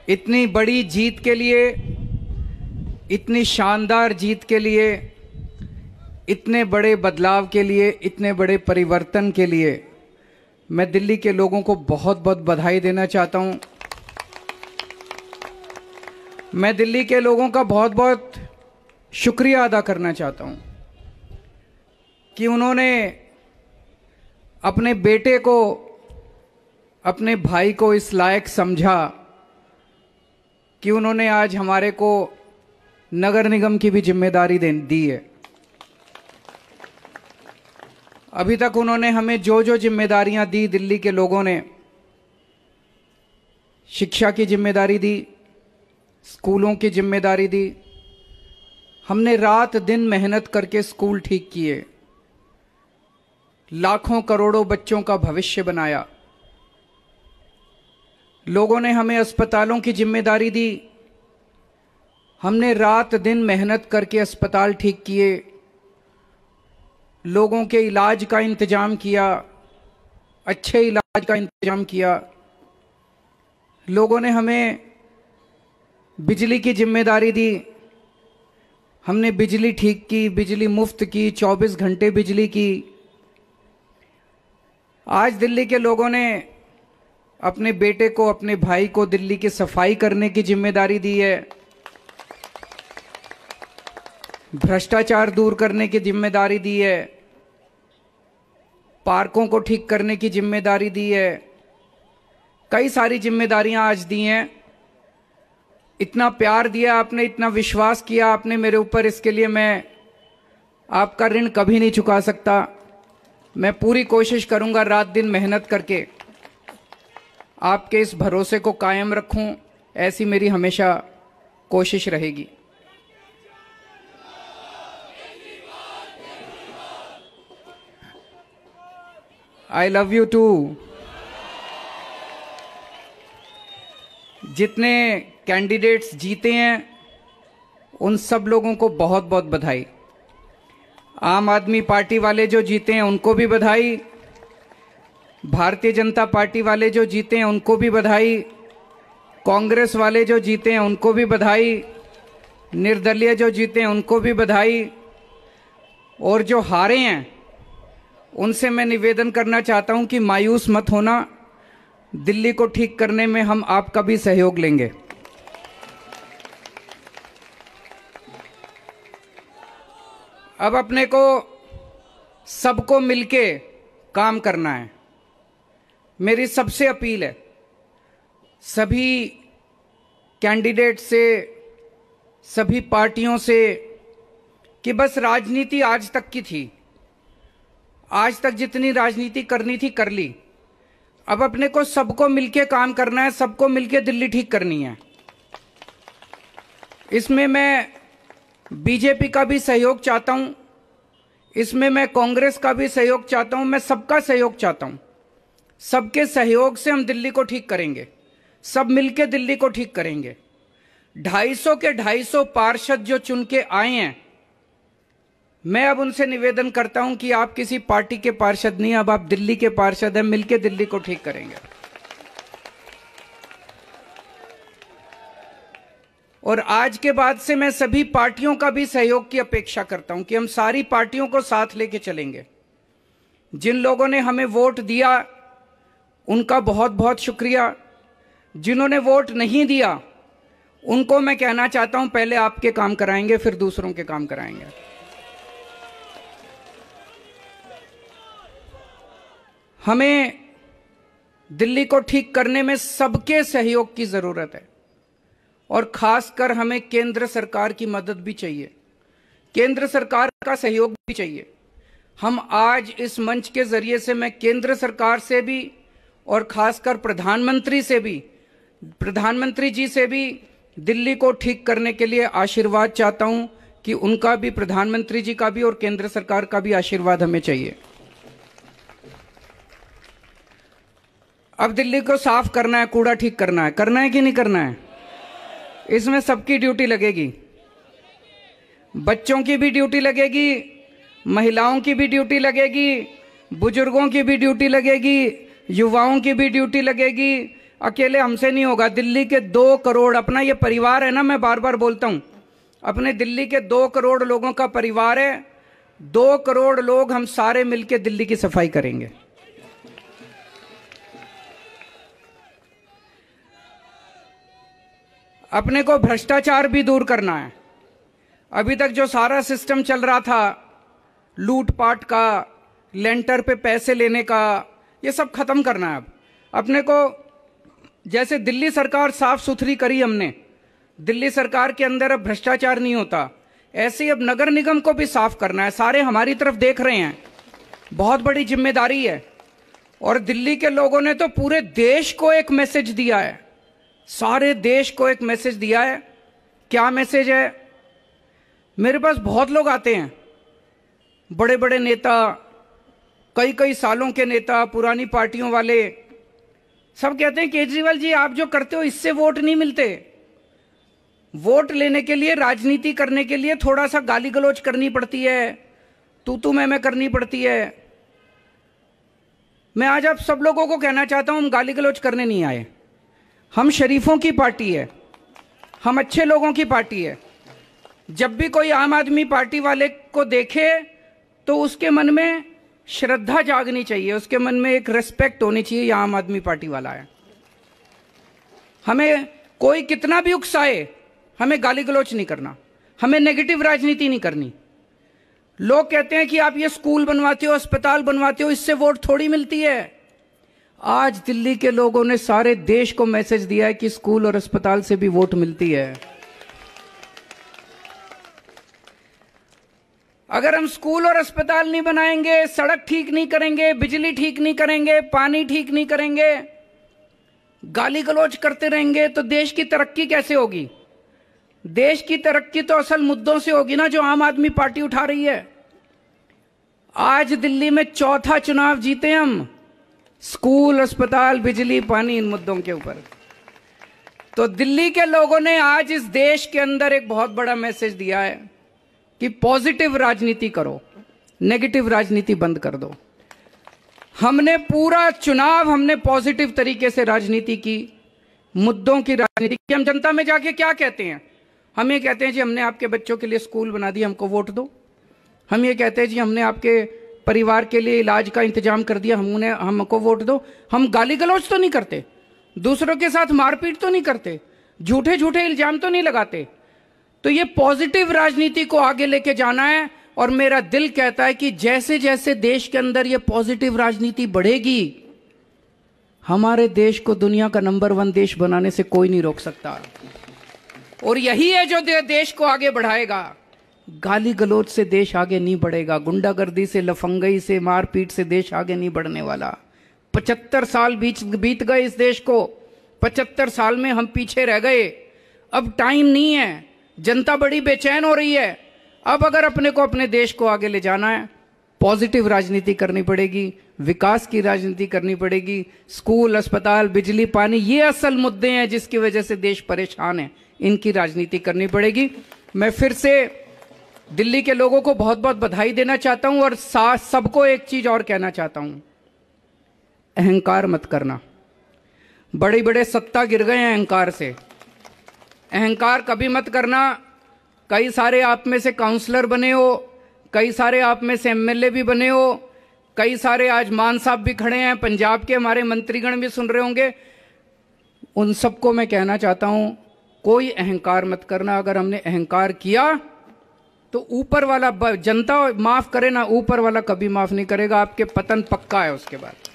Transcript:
इतनी बड़ी जीत के लिए, इतनी शानदार जीत के लिए, इतने बड़े बदलाव के लिए, इतने बड़े परिवर्तन के लिए मैं दिल्ली के लोगों को बहुत बहुत बधाई देना चाहता हूं। मैं दिल्ली के लोगों का बहुत बहुत शुक्रिया अदा करना चाहता हूं कि उन्होंने अपने बेटे को, अपने भाई को इस लायक समझा कि उन्होंने आज हमारे को नगर निगम की भी जिम्मेदारी दी है। अभी तक उन्होंने हमें जो जो जिम्मेदारियां दी, दिल्ली के लोगों ने शिक्षा की जिम्मेदारी दी, स्कूलों की जिम्मेदारी दी। हमने रात दिन मेहनत करके स्कूल ठीक किए, लाखों करोड़ों बच्चों का भविष्य बनाया। लोगों ने हमें अस्पतालों की जिम्मेदारी दी, हमने रात दिन मेहनत करके अस्पताल ठीक किए, लोगों के इलाज का इंतजाम किया, अच्छे इलाज का इंतजाम किया। लोगों ने हमें बिजली की जिम्मेदारी दी, हमने बिजली ठीक की, बिजली मुफ्त की, 24 घंटे बिजली की। आज दिल्ली के लोगों ने अपने बेटे को, अपने भाई को दिल्ली की सफाई करने की जिम्मेदारी दी है, भ्रष्टाचार दूर करने की जिम्मेदारी दी है, पार्कों को ठीक करने की जिम्मेदारी दी है। कई सारी जिम्मेदारियां आज दी हैं। इतना प्यार दिया आपने, इतना विश्वास किया आपने मेरे ऊपर, इसके लिए मैं आपका ऋण कभी नहीं चुका सकता। मैं पूरी कोशिश करूंगा रात दिन मेहनत करके आपके इस भरोसे को कायम रखूं, ऐसी मेरी हमेशा कोशिश रहेगी। I love you too. जितने कैंडिडेट्स जीते हैं उन सब लोगों को बहुत बहुत बधाई। आम आदमी पार्टी वाले जो जीते हैं उनको भी बधाई, भारतीय जनता पार्टी वाले जो जीते हैं उनको भी बधाई, कांग्रेस वाले जो जीते हैं उनको भी बधाई, निर्दलीय जो जीते हैं उनको भी बधाई, और जो हारे हैं उनसे मैं निवेदन करना चाहता हूं कि मायूस मत होना, दिल्ली को ठीक करने में हम आपका भी सहयोग लेंगे। अब अपने को सबको मिलके काम करना है। मेरी सबसे अपील है सभी कैंडिडेट से, सभी पार्टियों से, कि बस राजनीति आज तक की थी, आज तक जितनी राजनीति करनी थी कर ली। अब अपने को सबको मिलके काम करना है, सबको मिलके दिल्ली ठीक करनी है। इसमें मैं बीजेपी का भी सहयोग चाहता हूं, इसमें मैं कांग्रेस का भी सहयोग चाहता हूं, मैं सबका सहयोग चाहता हूं। सबके सहयोग से हम दिल्ली को ठीक करेंगे, सब मिलके दिल्ली को ठीक करेंगे। 250 के 250 पार्षद जो चुन के आए हैं, मैं अब उनसे निवेदन करता हूं कि आप किसी पार्टी के पार्षद नहीं, अब आप दिल्ली के पार्षद हैं, मिलके दिल्ली को ठीक करेंगे। और आज के बाद से मैं सभी पार्टियों का भी सहयोग की अपेक्षा करता हूं कि हम सारी पार्टियों को साथ लेके चलेंगे। जिन लोगों ने हमें वोट दिया उनका बहुत बहुत शुक्रिया, जिन्होंने वोट नहीं दिया उनको मैं कहना चाहता हूं पहले आपके काम कराएंगे फिर दूसरों के काम कराएंगे। हमें दिल्ली को ठीक करने में सबके सहयोग की जरूरत है, और खासकर हमें केंद्र सरकार की मदद भी चाहिए, केंद्र सरकार का सहयोग भी चाहिए। हम आज इस मंच के जरिए से मैं केंद्र सरकार से भी और खासकर प्रधानमंत्री से भी, प्रधानमंत्री जी से भी दिल्ली को ठीक करने के लिए आशीर्वाद चाहता हूं कि उनका भी, प्रधानमंत्री जी का भी और केंद्र सरकार का भी आशीर्वाद हमें चाहिए। अब दिल्ली को साफ करना है, कूड़ा ठीक करना है कि नहीं करना है? इसमें सबकी ड्यूटी लगेगी, बच्चों की भी ड्यूटी लगेगी, महिलाओं की भी ड्यूटी लगेगी, बुजुर्गों की भी ड्यूटी लगेगी, युवाओं की भी ड्यूटी लगेगी, अकेले हमसे नहीं होगा। दिल्ली के 2 करोड़, अपना ये परिवार है ना, मैं बार बार बोलता हूं, अपने दिल्ली के 2 करोड़ लोगों का परिवार है। 2 करोड़ लोग हम सारे मिलकर दिल्ली की सफाई करेंगे। अपने को भ्रष्टाचार भी दूर करना है। अभी तक जो सारा सिस्टम चल रहा था, लूटपाट का, लेंटर पे पैसे लेने का, ये सब खत्म करना है। अब अपने को, जैसे दिल्ली सरकार साफ सुथरी करी हमने, दिल्ली सरकार के अंदर अब भ्रष्टाचार नहीं होता, ऐसे ही अब नगर निगम को भी साफ करना है। सारे हमारी तरफ देख रहे हैं, बहुत बड़ी जिम्मेदारी है। और दिल्ली के लोगों ने तो पूरे देश को एक मैसेज दिया है, सारे देश को एक मैसेज दिया है। क्या मैसेज है? मेरे पास बहुत लोग आते हैं, बड़े बड़े नेता, कई कई सालों के नेता, पुरानी पार्टियों वाले, सब कहते हैं केजरीवाल जी आप जो करते हो इससे वोट नहीं मिलते। वोट लेने के लिए, राजनीति करने के लिए थोड़ा सा गाली गलौज करनी पड़ती है, तू मैं करनी पड़ती है। मैं आज आप सब लोगों को कहना चाहता हूं, हम गाली गलौज करने नहीं आए। हम शरीफों की पार्टी है, हम अच्छे लोगों की पार्टी है। जब भी कोई आम आदमी पार्टी वाले को देखे तो उसके मन में श्रद्धा जागनी चाहिए, उसके मन में एक रिस्पेक्ट होनी चाहिए, ये आम आदमी पार्टी वाला है। हमें कोई कितना भी उकसाए, हमें गाली गलौच नहीं करना, हमें नेगेटिव राजनीति नहीं करनी। लोग कहते हैं कि आप ये स्कूल बनवाते हो, अस्पताल बनवाते हो, इससे वोट थोड़ी मिलती है। आज दिल्ली के लोगों ने सारे देश को मैसेज दिया है कि स्कूल और अस्पताल से भी वोट मिलती है। अगर हम स्कूल और अस्पताल नहीं बनाएंगे, सड़क ठीक नहीं करेंगे, बिजली ठीक नहीं करेंगे, पानी ठीक नहीं करेंगे, गाली गलौज करते रहेंगे, तो देश की तरक्की कैसे होगी? देश की तरक्की तो असल मुद्दों से होगी ना, जो आम आदमी पार्टी उठा रही है। आज दिल्ली में 4था चुनाव जीते हम, स्कूल, अस्पताल, बिजली, पानी, इन मुद्दों के ऊपर। तो दिल्ली के लोगों ने आज इस देश के अंदर एक बहुत बड़ा मैसेज दिया है कि पॉजिटिव राजनीति करो, नेगेटिव राजनीति बंद कर दो। हमने पूरा चुनाव हमने पॉजिटिव तरीके से राजनीति की, मुद्दों की राजनीति की। हम जनता में जाके क्या कहते हैं? हम ये कहते हैं जी हमने आपके बच्चों के लिए स्कूल बना दिया, हमको वोट दो। हम ये कहते हैं जी हमने आपके परिवार के लिए इलाज का इंतजाम कर दिया, हमको वोट दो। हम गाली गलौज तो नहीं करते, दूसरों के साथ मारपीट तो नहीं करते, झूठे झूठे इल्जाम तो नहीं लगाते। तो ये पॉजिटिव राजनीति को आगे लेके जाना है। और मेरा दिल कहता है कि जैसे जैसे देश के अंदर ये पॉजिटिव राजनीति बढ़ेगी, हमारे देश को दुनिया का नंबर 1 देश बनाने से कोई नहीं रोक सकता। और यही है जो देश को आगे बढ़ाएगा। गाली गलौज से देश आगे नहीं बढ़ेगा, गुंडागर्दी से, लफंगई से, मारपीट से देश आगे नहीं बढ़ने वाला। 75 साल बीत गए इस देश को, 75 साल में हम पीछे रह गए। अब टाइम नहीं है, जनता बड़ी बेचैन हो रही है। अब अगर अपने को, अपने देश को आगे ले जाना है, पॉजिटिव राजनीति करनी पड़ेगी, विकास की राजनीति करनी पड़ेगी। स्कूल, अस्पताल, बिजली, पानी, ये असल मुद्दे हैं जिसकी वजह से देश परेशान है, इनकी राजनीति करनी पड़ेगी। मैं फिर से दिल्ली के लोगों को बहुत बहुत बधाई देना चाहता हूं और सबको एक चीज और कहना चाहता हूं, अहंकार मत करना। बड़े बड़े सत्ता गिर गए हैं अहंकार से, अहंकार कभी मत करना। कई सारे आप में से काउंसलर बने हो, कई सारे आप में से एमएलए भी बने हो, कई सारे आज मान साहब भी खड़े हैं, पंजाब के हमारे मंत्रीगण भी सुन रहे होंगे। उन सबको मैं कहना चाहता हूं, कोई अहंकार मत करना। अगर हमने अहंकार किया तो ऊपर वाला, जनता माफ करे ना, ऊपर वाला कभी माफ नहीं करेगा। आपके पतन पक्का है उसके बाद।